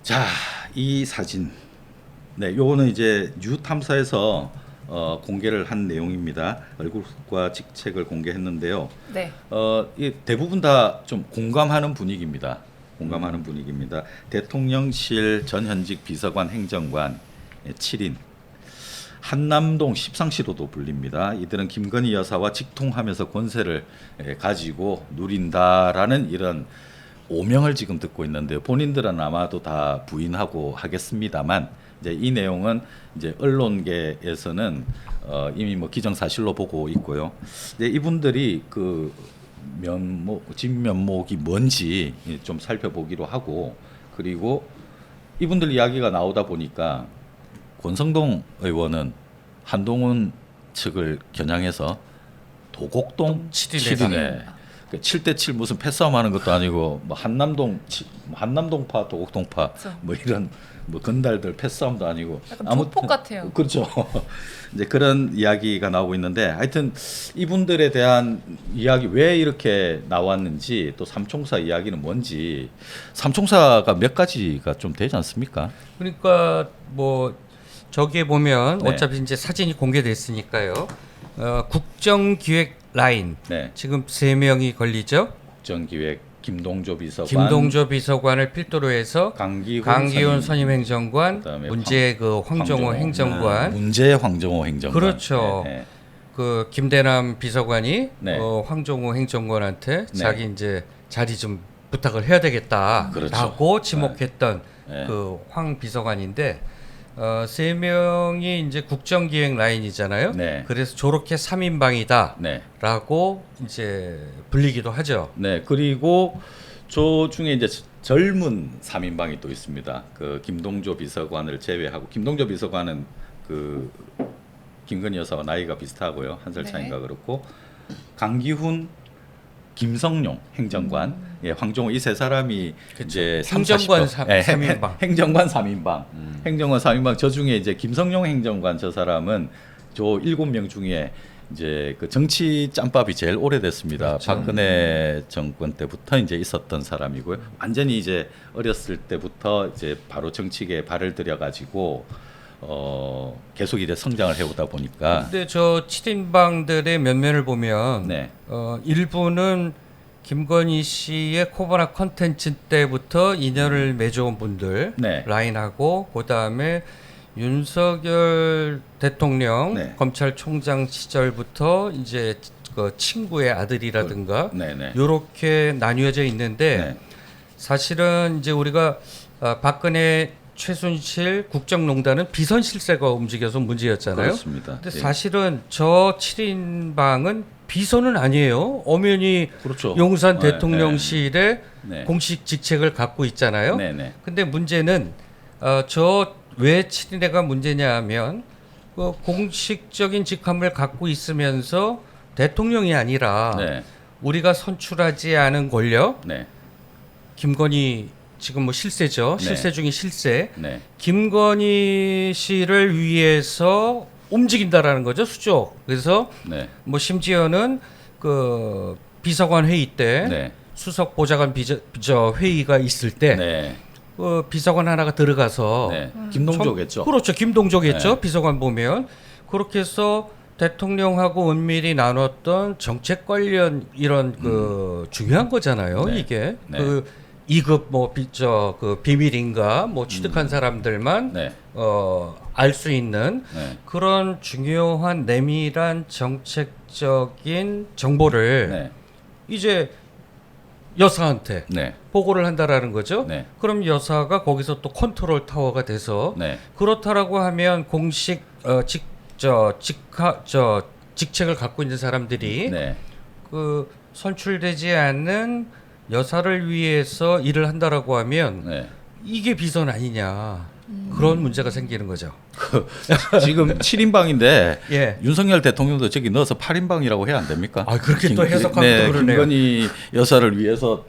자, 이 사진. 네, 요거는 이제 뉴탐사에서 공개를 한 내용입니다. 얼굴과 직책을 공개했는데요. 네. 이 대부분 다 좀 공감하는 분위기입니다. 공감하는 분위기입니다. 대통령실 전현직 비서관 행정관 7인 한남동 십상시로도 불립니다. 이들은 김건희 여사와 직통하면서 권세를 가지고 누린다라는 이런 오명을 지금 듣고 있는데요. 본인들은 아마도 다 부인하고 하겠습니다만 이제 이 내용은 이제 언론계에서는 이미 뭐 기정사실로 보고 있고요. 이제 이분들이 그 진면목이 뭔지 좀 살펴보기로 하고, 그리고 이분들 이야기가 나오다 보니까 권성동 의원은 한동훈 측을 겨냥해서 도곡동 7인에 7대7 무슨 패싸움 하는 것도 아니고 뭐 한남동파 도곡동파 그렇죠. 뭐 이런 뭐 건달들 패싸움도 아니고 약간 조폭 같아요. 그렇죠. 이제 그런 이야기가 나오고 있는데, 하여튼 이분들에 대한 이야기 왜 이렇게 나왔는지, 또 삼총사 이야기는 뭔지, 삼총사가 몇 가지가 좀 되지 않습니까? 그러니까 뭐 저기에 보면 네. 어차피 이제 사진이 공개됐으니까요. 국정기획 라인 네. 지금 3명이 걸리죠. 국정기획 김동조 비서관, 김동조 비서관을 필두로 해서 강기훈 선임행정관, 그다음에 문제 그 황정호 행정관, 문제 황정호 행정관. 그렇죠. 네, 네. 그 김대남 비서관이 네. 황정호 행정관한테 네. 자기 이제 자리 좀 부탁을 해야 되겠다라고 그렇죠. 지목했던 네. 그 황 비서관인데 3명이 이제 국정기획 라인이잖아요. 네. 그래서 저렇게 3인방이다라고 네. 이제 불리기도 하죠. 네. 그리고 저 중에 이제 젊은 3인방이 또 있습니다. 그 김동조 비서관을 제외하고, 김동조 비서관은 그 김건희 여사와 나이가 비슷하고요. 한 살 네. 차인가 그렇고, 강기훈, 김성룡 행정관, 황정호, 이 세 사람이 이제 행정관 3인방. 3인방. 행정관 3인방. 행정관 3인방. 저 중에 이제 김성룡 행정관, 저 사람은 저 7명 중에 이제 그 정치 짬밥이 제일 오래됐습니다. 그렇죠. 박근혜 정권 때부터 이제 있었던 사람이고요. 완전히 이제 어렸을 때부터 이제 바로 정치계에 발을 들여가지고 계속 이제 성장을 해오다 보니까. 근데 저 7인방들의 면면을 보면 네. 일부는 김건희 씨의 코바나 컨텐츠 때부터 인연을 맺어온 분들 네. 라인하고, 그다음에 윤석열 대통령 네. 검찰총장 시절부터 이제 그 친구의 아들이라든가 네네. 요렇게 나뉘어져 있는데, 네. 사실은 이제 우리가 박근혜 최순실 국정농단은 비선 실세가 움직여서 문제였잖아요. 그렇습니다. 근데 예. 사실은 저 7인방은 비선은 아니에요. 엄연히 그렇죠. 용산 네, 대통령실에 네. 공식 직책을 갖고 있잖아요. 네네. 근데 문제는 저 왜 7인회가 문제냐 하면 그 공식적인 직함을 갖고 있으면서 대통령이 아니라 네. 우리가 선출하지 않은 권력, 네. 김건희 지금 뭐 실세죠. 네. 실세 중에 실세. 네. 김건희 씨를 위해서 움직인다라는 거죠, 수족. 그래서 네. 뭐 심지어는 그 비서관 회의 때 네. 수석 보좌관 회의가 있을 때 네. 그 비서관 하나가 들어가서 네. 김동조겠죠. 그렇죠, 김동조겠죠. 네. 비서관 보면 그렇게 해서 대통령하고 은밀히 나눴던 정책 관련 이런 그 중요한 거잖아요. 네. 이게 네. 그 2급 뭐 그 비밀인가 뭐 취득한 사람들만 네. 알 수 있는 네. 그런 중요한 내밀한 정책적인 정보를 네. 이제 여사한테 네. 보고를 한다라는 거죠. 네. 그럼 여사가 거기서 또 컨트롤 타워가 돼서 네. 그렇다라고 하면 공식 직책을 갖고 있는 사람들이 네. 그 선출되지 않는 여사를 위해서 일을 한다라고 하면 네. 이게 비선 아니냐, 그런 문제가 생기는 거죠. 지금 7인방인데 예. 윤석열 대통령도 저기 넣어서 8인방이라고 해야 안 됩니까? 아, 그렇게 또 해석하면 네, 또 그러네요. 김건희 여사를 위해서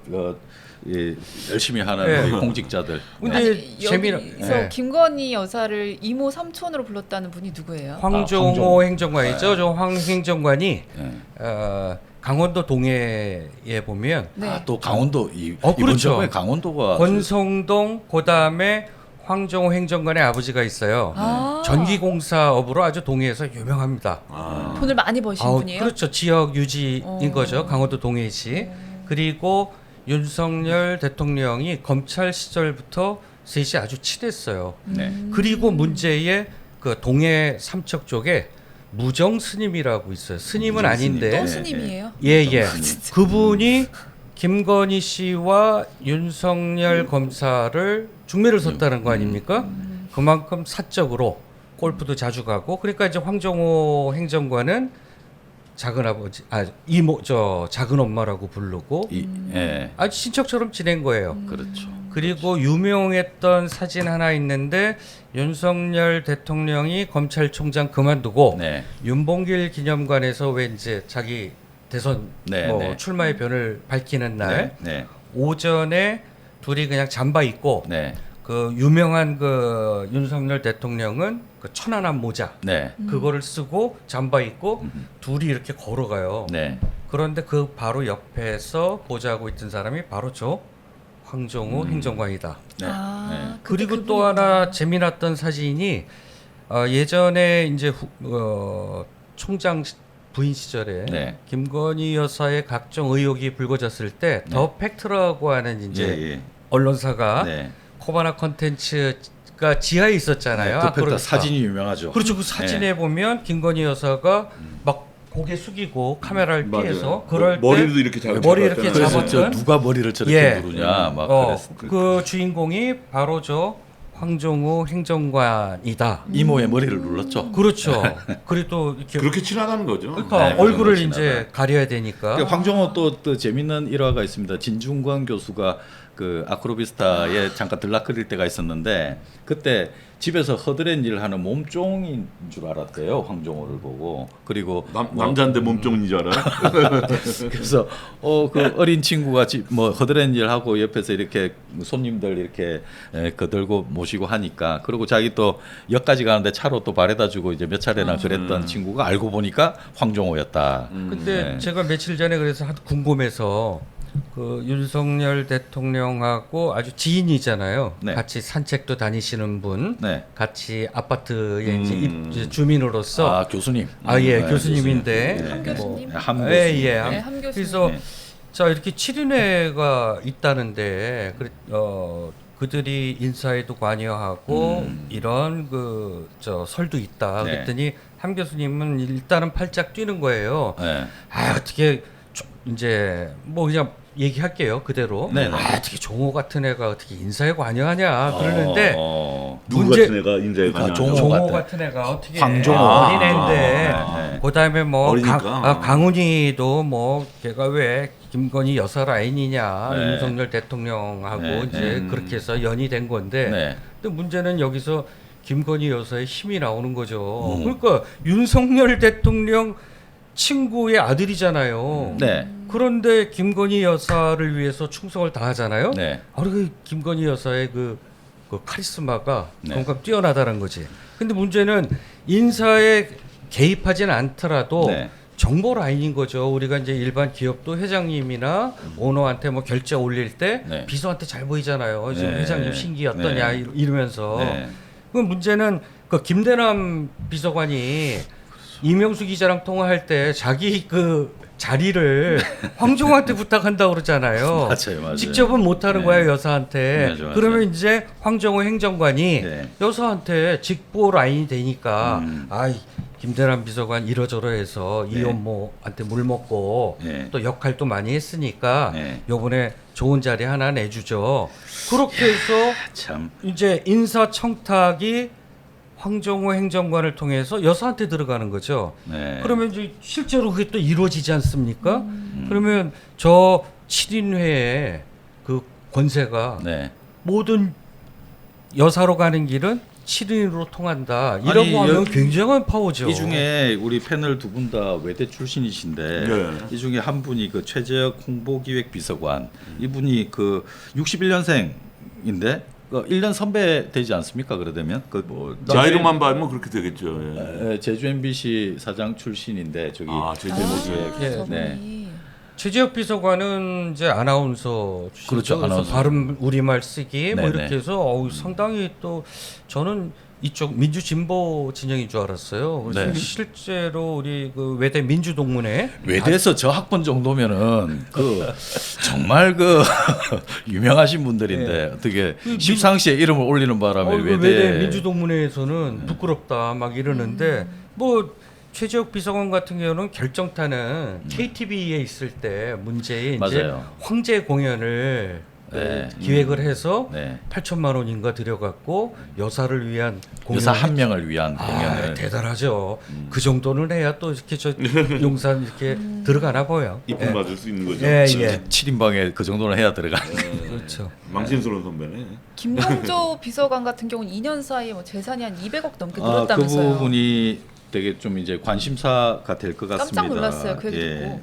열심히 하는 예. 우리 공직자들. 근데 아니, 재미는- 여기서 예. 김건희 여사를 이모 삼촌으로 불렀다는 분이 누구예요? 황정호 황정호. 행정관이죠. 네. 저 황 행정관이 네. 강원도 동해에 보면 네. 아, 또 강원도 이번 그렇죠. 정부에 강원도가 권성동 그다음에 황정호 행정관의 아버지가 있어요. 아. 전기공사업으로 아주 동해에서 유명합니다. 돈을 많이 버신 분이에요? 그렇죠. 지역 유지인 어. 거죠. 강원도 동해시. 그리고 윤석열 대통령이 검찰 시절부터 셋이 아주 친했어요. 네. 그리고 문제의 그 동해 삼척 쪽에 무정 스님이라고 있어요. 스님은 무정 아닌데 또 네. 스님이에요? 예예. 스님. 그분이 김건희 씨와 윤석열 검사를 중매를 섰다는 거 아닙니까? 그만큼 사적으로 골프도 자주 가고 그러니까 이제 황정호 행정관은 작은 아버지 이모 작은 엄마라고 부르고 예. 아주 친척처럼 지낸 거예요. 그렇죠. 그리고 유명했던 사진 하나 있는데 윤석열 대통령이 검찰총장 그만두고 네. 윤봉길 기념관에서 왜 이제 자기 대선 네, 네. 출마의 변을 밝히는 날 네. 오전에 둘이 그냥 잠바 입고 네. 그 유명한 그 윤석열 대통령은 그 천안함 모자 네. 그거를 쓰고 잠바 입고 둘이 이렇게 걸어가요. 네. 그런데 그 바로 옆에서 보좌하고 있던 사람이 바로 저 황정호 행정관이다. 네. 아, 그때 그리고 또 그분이구나. 하나 재미났던 사진이 예전에 이제 총장 부인 시절에 네. 김건희 여사의 각종 의혹이 불거졌을 때 더 팩트라고 하는 이제 예. 언론사가 네. 코바나 컨텐츠가 지하에 있었잖아요. 그 팩터 아크로스타. 사진이 유명하죠. 그렇죠. 그 사진에 보면 김건희 여사가 막 고개 숙이고 카메라를 맞아요. 피해서 그럴 머리도 때 이렇게 잘 머리 이렇게 잡았잖아요. 그래서 저 잡았던 누가 머리를 저렇게 예. 누르냐 막 그랬어. 그 주인공이 바로 저 황정호 행정관이다. 이모의 머리를 눌렀죠. 그렇죠. 그리고 또 이렇게 그렇게 친하다는 거죠. 그러니까 네, 얼굴을 그런 거 이제 가려야 되니까. 그러니까 황정호 또 재밌는 일화가 있습니다. 진중권 교수가 그 아크로비스타에 잠깐 들락거릴 때가 있었는데 그때 집에서 허드렛 일을 하는 몸종인 줄 알았대요. 황정호를 보고 그리고 남자인데 몸종인 줄 알아요? 그래서 그 어린 친구가 뭐 허드렛 일 하고 옆에서 이렇게 손님들 이렇게 거들고 모시고 하니까 그리고 자기 또 역까지 가는데 차로 또 바래다 주고 이제 몇 차례나 그랬던 친구가 알고 보니까 황정호였다. 근데 네. 제가 며칠 전에 그래서 하도 궁금해서 그 윤석열 대통령하고 아주 지인이잖아요. 네. 같이 산책도 다니시는 분, 네. 같이 아파트에 이제 주민으로서 아 교수님. 예 네, 교수님인데 교수님. 한 교수님? 한 교수님. 예. 네, 한 교수님. 그래서 네. 자 이렇게 7인회가 있다는데 그들이 인사에도 관여하고 이런 그 설도 있다. 네. 그랬더니 함 교수님은 일단은 팔짝 뛰는 거예요. 네. 아 어떻게 이제 뭐 그냥 얘기할게요 그대로. 네네. 아 어떻게 종호 같은 애가 어떻게 인사에 관여하냐 그러는데 누구 문제- 같은 애가 인자에 그러니까 관여? 종호 종호 같은 같은 애가 어떻게 황종호. 어린애인데 네. 그다음에 뭐 어리니까. 강훈이도 뭐 걔가 왜 김건희 여사 라인이냐 네. 윤석열 대통령하고 네. 이제 그렇게 해서 연이 된 건데 네. 근데 문제는 여기서 김건희 여사의 힘이 나오는 거죠. 그러니까 윤석열 대통령 친구의 아들이잖아요. 네. 그런데 김건희 여사를 위해서 충성을 다하잖아요. 네. 그 김건희 여사의 그 카리스마가 네. 그만큼 뛰어나다는 거지. 근데 문제는 인사에 개입하지는 않더라도 네. 정보 라인인 거죠. 우리가 이제 일반 기업도 회장님이나 오너한테 뭐 결제 올릴 때 네. 비서한테 잘 보이잖아요. 지금 네. 회장님 신기 어떠냐 네. 이러면서. 네. 그 문제는 그 김대남 비서관이 이명수 기자랑 통화할 때 자기 그 자리를 황종호한테 부탁한다고 그러잖아요. 맞아요. 직접은 못하는 네. 거예요 여사한테. 맞아요. 그러면 이제 황정호 행정관이 네. 여사한테 직보 라인이 되니까 음. 김대남 비서관 이러저러해서 네. 이혼모한테 물 먹고 네. 또 역할도 많이 했으니까 네. 요번에 좋은 자리 하나 내주죠. 그렇게 해서 참. 이제 인사청탁이 황정호 행정관을 통해서 여사한테 들어가는 거죠. 네. 그러면 이제 실제로 그게 또 이루어지지 않습니까? 그러면 저 7인회의 그 권세가 네. 모든 여사로 가는 길은 7인으로 통한다. 이라고 아니, 하면 굉장한 파워죠. 이 중에 우리 패널 두 분 다 외대 출신이신데 네. 이 중에 한 분이 그 최재혁 홍보기획비서관 이분이 그 61년생인데 그 1년 선배 되지 않습니까? 그러다면 그뭐 나이로만 봐면 그렇게 되겠죠. 예. 제주 MBC 사장 출신인데 저기 아, 제주 홍보기획 예. 저분이. 네. 최재혁 비서관은 이제 아나운서 출신이죠. 그렇죠, 그래서 아나운서. 발음 우리말 쓰기 뭐 네네. 이렇게 해서 상당히 또 저는 이쪽 민주 진보 진영인 줄 알았어요. 그래서 네. 실제로 우리 그 외대 민주동문회 외대에서 저 학번 정도면은 그 정말 그 유명하신 분들인데 어떻게 십상시에 이름을 올리는 바람에 외대 민주동문회에서는 부끄럽다 막 이러는데 뭐 최재혁 비서관 같은 경우는 결정타는 KTV에 있을 때 문제의 이제 맞아요. 황제 공연을 네. 기획을 해서 네. 8천만 원인가 들여갖고 여사를 위한 공연. 여사 한 명을 위한 아, 공연을 대단하죠. 그 정도는 해야 또 이렇게 저 용산 이렇게 들어가나 봐요. 이쁨 예. 받을 수 있는 거죠. 예, 예. 7인방에 그 정도는 해야 들어가는 그렇죠. 망신스러운 선배네. 김동조 비서관 같은 경우는 2년 사이에 뭐 재산이 한 200억 넘게 그 늘었다면서요. 부분이 되게 좀 이제 관심사가 될 것 같습니다. 깜짝 놀랐어요. 그 얘기 듣고.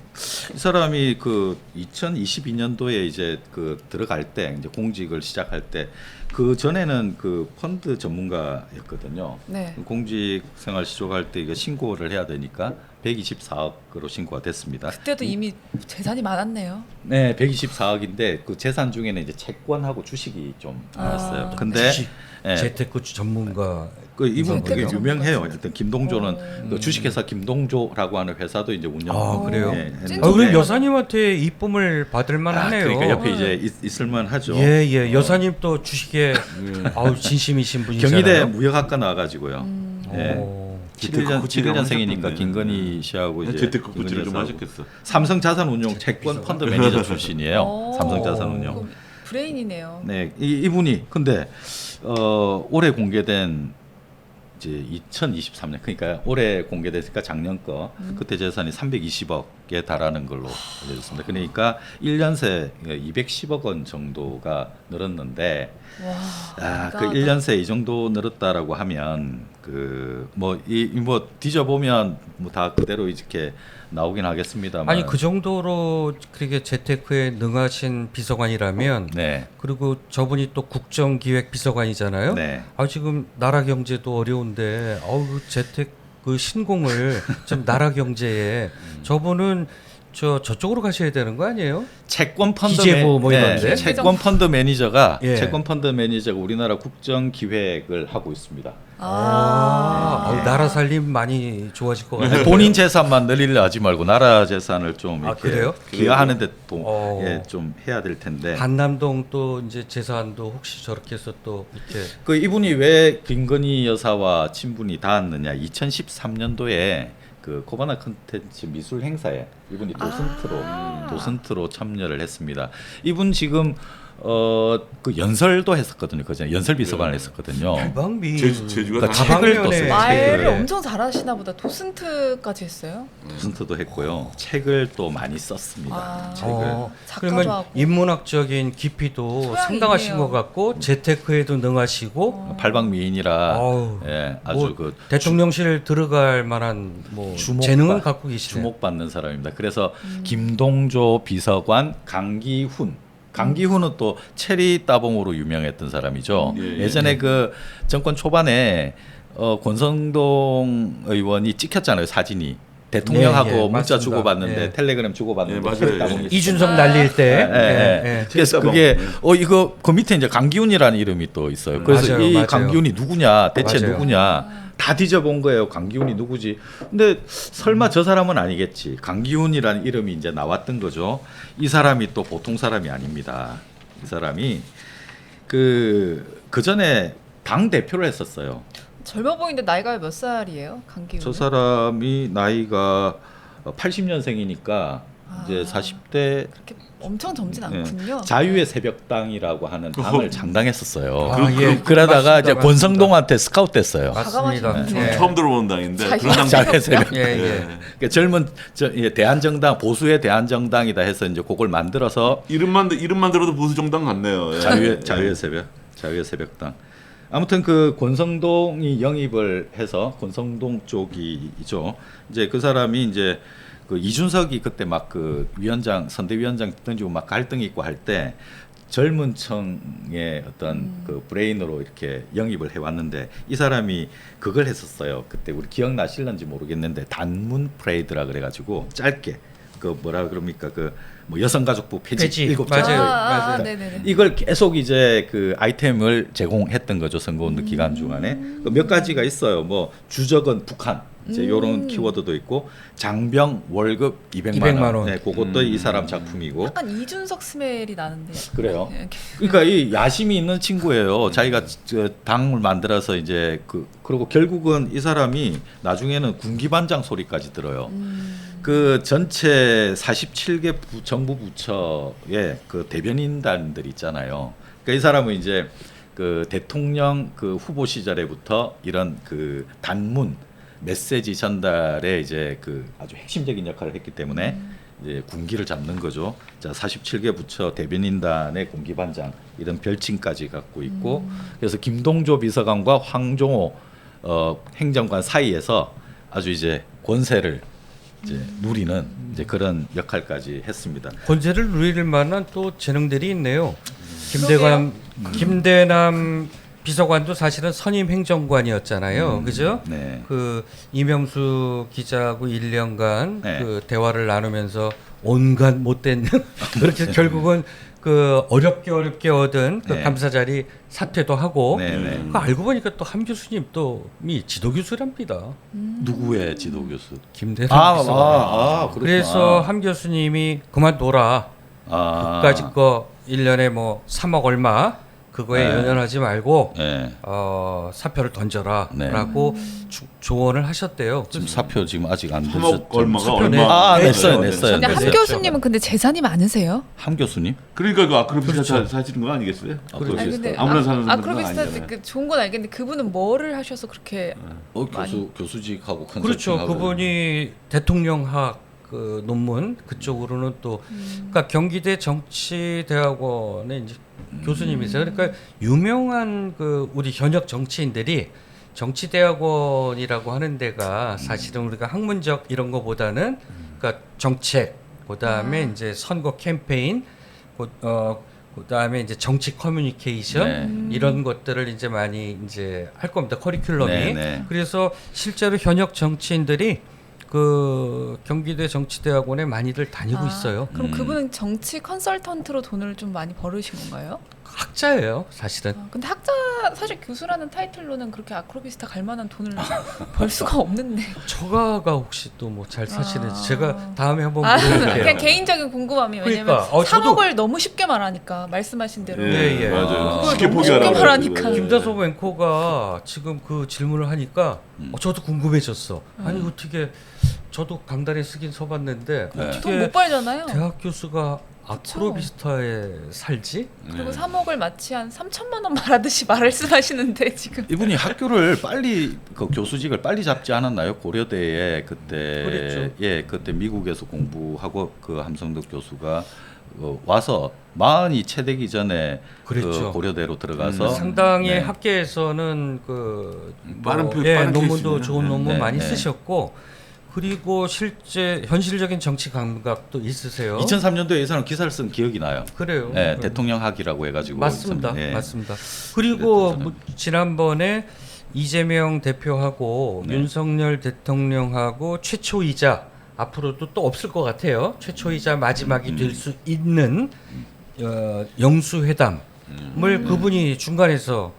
이 사람이 그 2022년도에 이제 그 들어갈 때 이제 공직을 시작할 때 그 전에는 그 펀드 전문가였거든요. 네. 공직 생활 시작할 때 이거 신고를 해야 되니까 124억으로 신고가 됐습니다. 그때도 이미 재산이 많았네요. 네, 124억인데 그 재산 중에는 이제 채권하고 주식이 좀 많았어요. 아. 근데 주식, 예, 재테크 전문가. 그 이분 되게 재테크 유명해요. 전문가죠. 일단 김동조는 그 주식회사 김동조라고 하는 회사도 이제 운영. 아, 그래요? 했는데 아, 그럼 여사님한테 이쁨을 받을 만하네요. 그러니까 옆에 이제 있을만하죠. 예, 예. 여사님 또 주식에 아우 진심이신 분이잖아요. 경희대 무역학과 나와가지고요. 예. 오. 71년생이니까 김건희 씨하고 이제 재테크 코치를 좀 김건희 여사하고 하셨겠어. 삼성자산운용 채권 펀드 매니저 출신이에요. 오. 삼성자산운용. 그럼 브레인이네요. 네, 이분이 근데 올해 공개된 이제 2023년 그러니까 올해 공개됐으니까 작년 거 그때 재산이 320억에 달하는 걸로 알려졌습니다. 그러니까 1년 새 210억 원 정도가 늘었는데 와. 그 1년 새 이 정도 늘었다라고 하면 그 뭐 뒤져 보면 뭐 다 그대로 이렇게 나오긴 하겠습니다만 아니 그 정도로 그렇게 재테크에 능하신 비서관이라면 네. 그리고 저분이 또 국정기획 비서관이잖아요. 네. 아 지금 나라 경제도 어려운데 그 재테크 그 신공을 좀 나라 경제에 저분은 저쪽으로 가셔야 되는 거 아니에요? 채권 펀드 기재부 뭐 이런데? 채권 펀드 매니저가 예. 채권 펀드 매니저가 우리나라 국정 기획을 하고 있습니다. 나라 살림 많이 좋아질 것 같아요. 본인 재산만 늘리려 하지 말고 나라 재산을 좀 아, 이렇게 그래요? 기여하는데 또 어. 좀 해야 될 텐데. 한남동 또 이제 재산도 혹시 저렇게 해서 또 이렇게 그 이분이 왜 김건희 여사와 친분이 닿았느냐? 2013년도에 그 코바나 컨텐츠 미술 행사에 이분이 도슨트로 참여를 했습니다. 이분 지금 그 연설도 했었거든요. 그전에 연설 비서관을 했었거든요. 대방미 제주가 그러니까 다 책을 다방면에 떴어요. 말을 책을. 엄청 잘하시나 보다. 도슨트까지 했어요. 도슨트도 했고요. 책을 또 많이 썼습니다. 아. 책을. 작가도 그러면 하고. 인문학적인 깊이도 소양이 상당하신 있네요. 것 같고 재테크에도 능하시고 팔방미인이라 어우, 아주 뭐 그 대통령실 들어갈 만한 뭐 재능은 갖고 계시네. 주목받는 사람입니다. 그래서 김동조 비서관 강기훈은 또 체리 따봉으로 유명했던 사람이죠. 예전에 그 정권 초반에 권성동 의원이 찍혔잖아요. 사진이 대통령하고 예, 예, 문자 맞습니다. 주고받는데 예. 텔레그램 주고받는데 예, 체리 맞아요. 따봉이 이준석 날릴 때. 예. 그래서 그게 이거 그 밑에 이제 강기훈이라는 이름이 또 있어요. 그래서 맞아요, 이 맞아요. 강기훈이 누구냐, 대체 맞아요. 누구냐 다 뒤져본 거예요. 강기훈이 누구지? 근데 설마 저 사람은 아니겠지. 강기훈이라는 이름이 이제 나왔던 거죠. 이 사람이 또 보통 사람이 아닙니다. 이 사람이 그 전에 당 대표를 했었어요. 젊어 보이는데 나이가 몇 살이에요? 강기훈. 저 사람이 나이가 80년생이니까 이제 40대 그렇게 엄청 젊진 않군요. 자유의 새벽당이라고 하는 당을 장당했었어요. 아, 예. 그러다가 이제 맞습니다. 권성동한테 스카웃 됐어요. 맞습니다. 과감하신 예. 처음 들어보는 당인데 자기가 그런 당 자유의 새벽. 예, 예. 그러니까 젊은 대한정당 보수의 대한정당이다 해서 이제 그걸 만들어서 이름만 들어도 보수 정당 같네요. 예. 자유의 새벽당. 아무튼 그 권성동이 영입을 해서 권성동 쪽이죠. 이제 그 사람이 이제 그 이준석이 그때 막 그 선대위원장 던지고 막 갈등이 있고 할 때 젊은 층의 어떤 그 브레인으로 이렇게 영입을 해왔는데 이 사람이 그걸 했었어요. 그때 우리 기억나실런지 모르겠는데 단문 프레이드라 그래가지고 짧게 그 뭐라 그럽니까 그 뭐 여성가족부 폐지 일곱 맞아요. 장 맞아요. 네네네. 이걸 계속 이제 그 아이템을 제공했던 거죠 선거운동 기간 중간에 그몇 가지가 있어요. 뭐 주적은 북한 이제 요런 키워드도 있고 장병 월급 200만 원. 네, 그것도 이 사람 작품이고. 약간 이준석 스멜이 나는데요. 그래요. 네, 그러니까 이 야심이 있는 친구예요. 자기가 저 당을 만들어서 이제 그리고 결국은 이 사람이 나중에는 군기반장 소리까지 들어요. 그 전체 47개 정부 부처의 그 대변인단들 있잖아요. 그러니까 이 사람은 이제 그 대통령 그 후보 시절에부터 이런 그 단문 메시지 전달에 이제 그 아주 핵심적인 역할을 했기 때문에 이제 군기를 잡는 거죠. 자, 47개 부처 대변인단의 군기반장 이런 별칭까지 갖고 있고 그래서 김동조 비서관과 황종호 행정관 사이에서 아주 이제 권세를 이제 누리는 이제 그런 역할까지 했습니다. 권세를 누릴 만한 또 재능들이 있네요. 김대남 비서관도 사실은 선임 행정관이었잖아요. 그죠? 네. 그 이명수 기자하고 1년간 네. 그 대화를 나누면서 온갖 못된 그렇게 결국은 그 어렵게 얻은 그 네. 감사 자리 사퇴도 하고 네, 네. 그 알고 보니까 또 함 교수님 또 지도 교수랍니다. 누구의 지도 교수? 김대남 아, 비서관. 그렇구나. 그래서 함 교수님이 그만둬라. 그까짓 거 1년에 뭐 3억 얼마 그거에 네. 연연하지 말고 네. 사표를 던져라라고 네. 조언을 하셨대요. 지금 사표 지금 아직 안 3억 되셨죠? 얼마가 사표 얼마? 냈어요. 근데 함 네. 교수님은 근데 재산이 많으세요? 함 교수님? 그러니까 그 아크로비스타 그렇죠. 사시는 건 아니겠어요? 그렇죠. 아니 근데 아무나 사는 분은 아크로비스타 아니잖아요. 그 좋은 건 알겠는데 그분은 뭐를 하셔서 그렇게 교수직하고 컨설팅하고 그렇죠. 그분이 대통령학 그 논문 그쪽으로는 또 그러니까 경기대 정치대학원의 이제 교수님이세요. 그러니까 유명한 그 우리 현역 정치인들이 정치대학원이라고 하는 데가 사실은 우리가 학문적 이런 거보다는 그러니까 정책 그다음에 이제 선거 캠페인 그다음에 이제 정치 커뮤니케이션 네. 이런 것들을 이제 많이 이제 할 겁니다. 커리큘럼이. 네, 네. 그래서 실제로 현역 정치인들이 그 경기대 정치대학원에 많이들 다니고 있어요. 그럼 그분은 정치 컨설턴트로 돈을 좀 많이 벌으신 건가요? 학자예요, 사실은. 근데 학자 사실 교수라는 타이틀로는 그렇게 아크로비스타 갈 만한 돈을 벌 수가 없는데. 처가가 혹시 또 뭐 잘 사시는지 제가 다음에 한번 그냥 물어볼게요. 개인적인 궁금함이 왜냐면 그러니까, 3억을 너무 쉽게 말하니까 말씀하신 대로. 예. 맞아요. 그걸 쉽게 너무 포기하라고. 쉽게 말하니까. 그래요. 김다솜 앵커가 지금 그 질문을 하니까 저도 궁금해졌어. 아니 어떻게 저도 강단에 쓰긴 서봤는데 돈 어떻게 못 벌잖아요. 대학 교수가 아크로비스타에 살지? 그리고 3억을 마치 한 3천만 원 말하듯이 말씀하시는데 지금. 이분이 학교를 빨리 그 교수직을 빨리 잡지 않았나요? 고려대에 그때 그랬죠. 그때 미국에서 공부하고 그 함성덕 교수가 와서 마흔이 채 되기 전에 그랬죠. 그 고려대로 들어가서 상당히 네. 학계에서는 그 빠른 논문도 케이스네요. 좋은 논문 네, 많이 네. 쓰셨고 그리고 실제 현실적인 정치 감각도 있으세요. 2003년도에 이 사람 기사를 쓴 기억이 나요. 그래요. 네, 대통령학이라고 해가지고 맞습니다. 네. 맞습니다. 그리고 그랬죠, 지난번에 이재명 대표하고 네. 윤석열 대통령하고 최초이자 앞으로도 또 없을 것 같아요. 최초이자 마지막이 될 수 있는 영수회담을 그분이 중간에서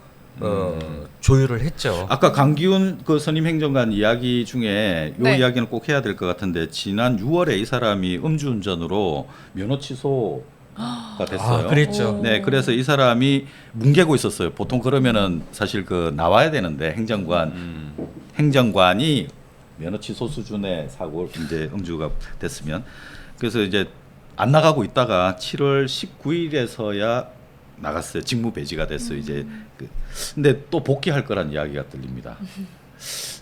조율을 했죠. 아까 강기훈 그 선임 행정관 이야기 중에 요 네. 이야기는 꼭 해야 될 것 같은데 지난 6월에 이 사람이 음주운전으로 면허 취소가 됐어요. 그랬죠. 네, 그래서 이 사람이 뭉개고 있었어요. 보통 그러면은 사실 그 나와야 되는데 행정관이 면허 취소 수준의 사고 이제 음주가 됐으면 그래서 이제 안 나가고 있다가 7월 19일에서야 나갔어요. 직무 배지가 됐어요. 이제 근데 또 복귀할 거란 이야기가 들립니다.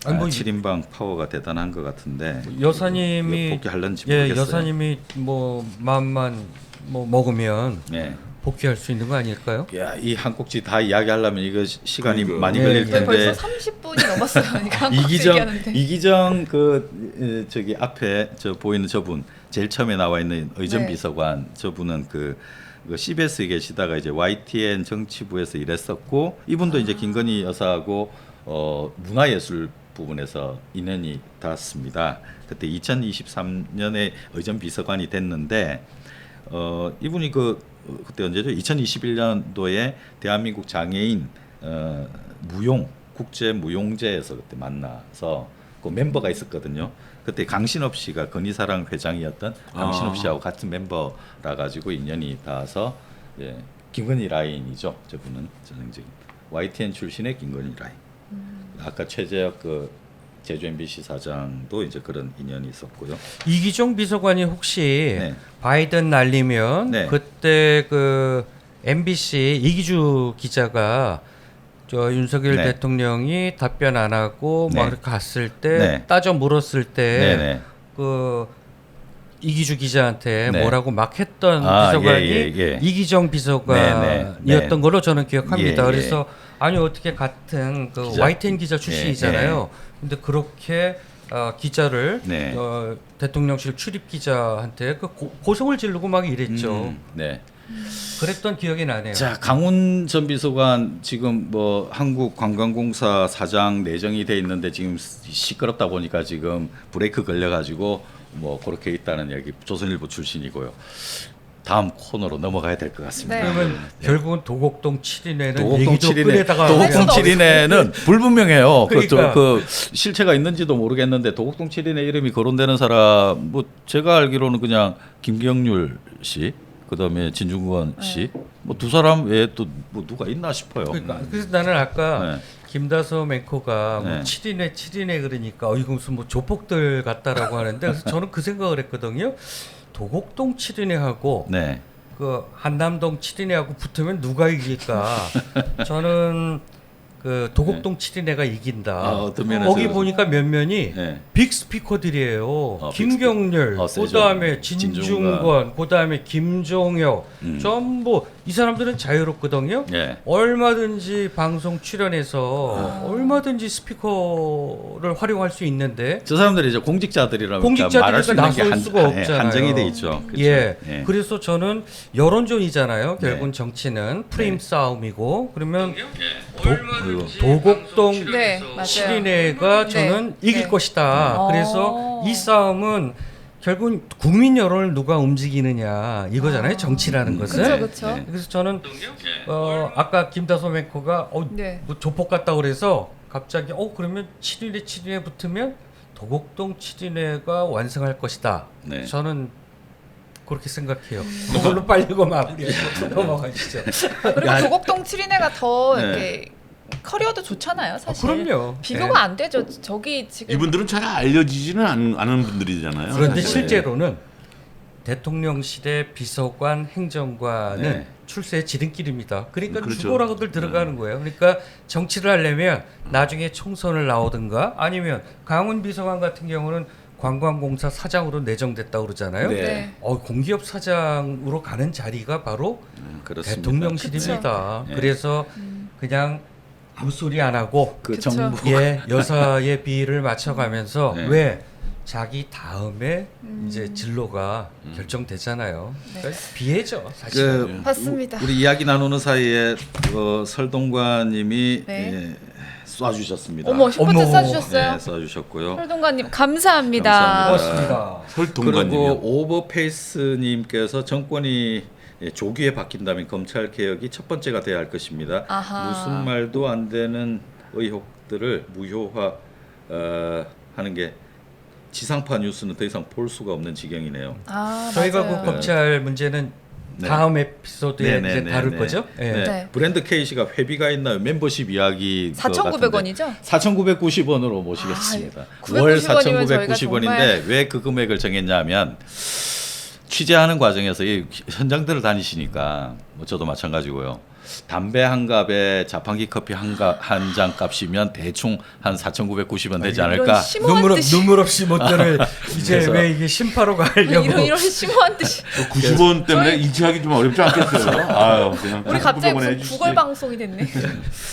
아니, 뭐 7인방 파워가 대단한 것 같은데 여사님이 복귀할런지 예, 모르겠어요. 여사님이 뭐 마음만 뭐 먹으면 네. 복귀할 수 있는 거 아닐까요? 야, 이 한 꼭지 다 이야기하려면 이거 시간이 그러니까. 많이 네, 걸릴 네. 저희 텐데 벌써 30분이 넘었어요. 그러니까 얘기하는데. 이기정 그 저기 앞에 저 보이는 저분 제일 처음에 나와 있는 의전 네. 비서관 저분은 그 CBS에 계시다가 이제 YTN 정치부에서 일했었고 이분도 이제 김건희 여사하고 문화예술 부분에서 인연이 닿았습니다. 그때 2023년에 의전 비서관이 됐는데 이분이 그때 언제죠? 2021년도에 대한민국 장애인 무용 국제 무용제에서 그때 만나서 그 멤버가 있었거든요. 그때 강신업 씨가 건희사랑 회장이었던 강신업 씨하고 같은 멤버라 가지고 인연이 닿아서 예, 김건희 라인이죠. 저분은 전형적인 YTN 출신의 김건희 라인. 아까 최재혁 제주 MBC 사장도 이제 그런 인연이 있었고요. 이기종 비서관이 혹시 네. 바이든 날리면 네. 그때 그 MBC 이기주 기자가 저 윤석열 네. 대통령이 답변 안 하고 네. 막 이렇게 갔을 때 네. 따져 물었을 때 네네. 그 이기주 기자한테 네. 뭐라고 막 했던 아, 비서관이 예. 이기정 비서관이었던 걸로 저는 기억합니다. 예, 예. 그래서 아니 어떻게 같은 그 기자. YTN 기자 출신이잖아요. 근데 그렇게 기자를 네. 대통령실 출입 기자한테 그 고성을 지르고 막 이랬죠. 네. 그랬던 기억이 나네요. 자, 강훈 전 비서관 지금 뭐 한국관광공사 사장 내정이 돼 있는데 지금 시끄럽다 보니까 지금 브레이크 걸려가지고 뭐 그렇게 있다는 얘기. 조선일보 출신이고요. 다음 코너로 넘어가야 될 것 같습니다. 네. 그러면 결국은 도곡동 7인회는 도곡동 얘기도 7인회, 꺼내다가 도곡동 7인회는 불분명해요. 그러니까. 그 실체가 있는지도 모르겠는데 도곡동 7인회 이름이 거론되는 사람 뭐 제가 알기로는 그냥 김경률 씨, 그다음에 진중권 씨, 뭐 두 사람 외에 또 뭐 누가 있나 싶어요. 그러니까 그래서 나는 아까 네. 김다솜 앵커가 뭐 네. 7인회 그러니까 이거 무슨 뭐 조폭들 같다라고 하는데 그래서 저는 그 생각을 했거든요. 도곡동 7인회하고 네. 그 한남동 7인회하고 붙으면 누가 이길까? 저는 그 도곡동 7인회가 이긴다. 어떤 면에서 거기 보니까 몇 면이 네. 빅 스피커들이에요. 빅 김경률, 세죠. 그다음에 진중권, 그다음에 김종혁, 전부 이 사람들은 자유롭거든요. 네. 얼마든지 방송 출연해서 얼마든지 스피커를 활용할 수 있는데 저 사람들이 이제 공직자들이라면 공직자들이니까 말할 수 있는 게 나설 수가 없잖아요. 한정이 돼 있죠. 그렇죠? 예. 예. 그래서 저는 여론전이잖아요. 네. 결국은 정치는 프레임 네. 싸움이고 그러면 얼마든지 도곡동 네, 맞아요. 7인회가 저는 네. 이길 네. 것이다. 어. 그래서 이 싸움은 결국은 국민 여론을 누가 움직이느냐 이거잖아요. 정치라는 것은. 그쵸, 그쵸. 네. 그래서 저는 아까 김다솜 앵커가 네. 뭐 조폭 같다 그래서 갑자기 그러면 7인회 붙으면 도곡동 7인회가 완성할 것이다. 네. 저는 그렇게 생각해요. 그걸로 빨리 마무리해서 넘어가시죠. 그리고 야. 도곡동 7인회가 더 네. 이렇게 커리어도 좋잖아요, 사실. 그럼요. 비교가 안 되죠. 저기 지금 이분들은 잘 알려지지는 않은 분들이잖아요. 그런데 사실. 실제로는 대통령실의 비서관 행정관은 네. 출세의 지름길입니다. 그러니까 그렇죠. 죽어라고들 들어가는 거예요. 그러니까 정치를 하려면 나중에 총선을 나오든가 아니면 강훈 비서관 같은 경우는 관광공사 사장으로 내정됐다 그러잖아요. 네. 네. 공기업 사장으로 가는 자리가 바로 그렇습니다. 대통령실입니다. 그쵸. 그래서 그냥 아무 소리 안 하고 그 그쵸. 정부 여사의 비위를 맞춰가면서 네. 왜 자기 다음에 이제 진로가 결정되잖아요. 네. 그러니까 비애죠 사실. 그 맞습니다. 우리 이야기 나누는 사이에 설동관님이 네. 쏴주셨습니다. 어머, 슈퍼챗 어머. 쏴주셨어요. 네, 쏴주셨고요. 설동관님 감사합니다. 감사합니다. 고맙습니다. 설동관님이요. 그리고 오버페이스님께서 정권이 조기에 바뀐다면 검찰 개혁이 첫 번째가 돼야 할 것입니다. 아하. 무슨 말도 안 되는 의혹들을 무효화 하는 게 지상파 뉴스는 더 이상 볼 수가 없는 지경이네요. 아, 저희가 맞아요. 그 검찰 문제는 네. 다음 에피소드에 네, 이제 네, 다룰 네, 거죠. 네. 예. 네. 네. 브랜드 K씨가 회비가 있나요? 멤버십 이야기 4,900원이죠? 4,990원으로 모시겠습니다. 아, 월 990원이면 저희가 4,990원인데 왜 그 금액을 정했냐면 취재하는 과정에서 이 현장들을 다니시니까 뭐 저도 마찬가지고요. 담배 한 갑에 자판기 커피 한 잔 값이면 대충 한 4,990원 되지 않을까? 이런 심오한 뜻이 눈물 없이 못 들을 이제 그래서- 왜 이게 심파로가 하려고 이런 심오한 뜻이 90원 때문에 인지하기 좀 어렵지 않겠어요? 아유, 그냥 우리 갑자기 900원 무슨 해주시지. 구걸 방송이 됐네.